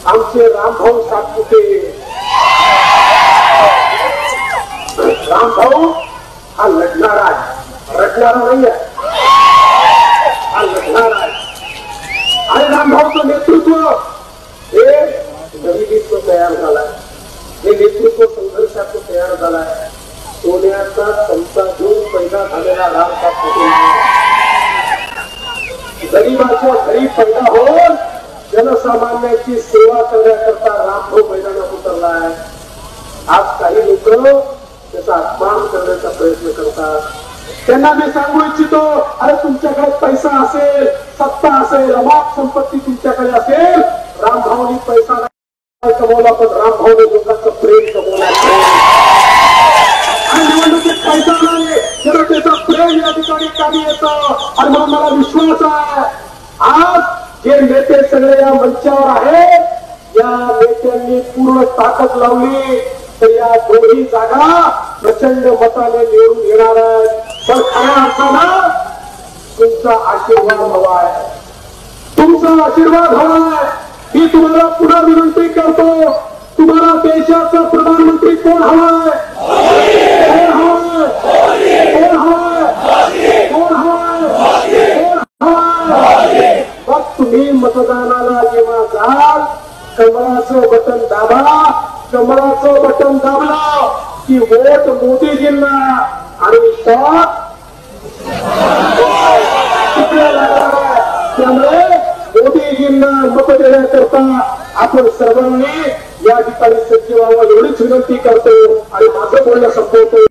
आमचे रामभाऊ सातपुते, रामभाऊ हा लढणारा आहे, रटणारा नाही आहे, हा लढणारा आहे. आणि रामभाऊचं नेतृत्व हे नवीनीचं तयार झालाय, हे नेतृत्व संघर्षाचं तयार झालाय. सोन्याचा चमचा घेऊन पैदा झालेला राम सातपुते गरीबाच्या घरी पैदा होऊन जनसामान्यांची सेवा करण्याकरता रामभाऊ मैदानात उतरलाय. आज काही लोक त्याचा अपमान करण्याचा प्रयत्न करतात. त्यांना मी सांगू इच्छितो, अरे तुमच्याकडे पैसा असेल, सत्ता असेल, अमाप संपत्ती तुमच्याकडे असेल, रामभाऊनी पैसा नाही कमवला पण रामभाऊने लोकांचं प्रेम कमवला. आणि निवडणुकीत पैसा नाही, जनतेचं प्रेम या ठिकाणी कामी येतं. आणि म्हणून मला विश्वास आहे, आज जे नेते सगळे या मंचावर आहेत, या नेत्यांनी पूर्ण ताकद लावली तर या दोन्ही जागा प्रचंड मताने निवडून येणार आहेत. पण खऱ्या अर्थानं तुमचा आशीर्वाद हवा आहे, तुमचा आशीर्वाद हवा आहे. मी तुम्हाला पुन्हा विनंती करतो, तुम्हाला देशाचा प्रधानमंत्री कोण हवाय? कोण हवाय? कोण हवाय? कोण हवाय? कोण हवाय? मग तुम्ही मतदानाला जेव्हा जाल, कमळाचं बटन दाबा. कमळाचं बटन दाबलं की वोट मोदीजींना आणि शॉट त्यामुळे मोदीजींना मत देण्याकरता आपण सर्वांनी या ठिकाणी सज्ज व्हावं एवढीच विनंती करतो आणि माझं बोलणं संपवतो.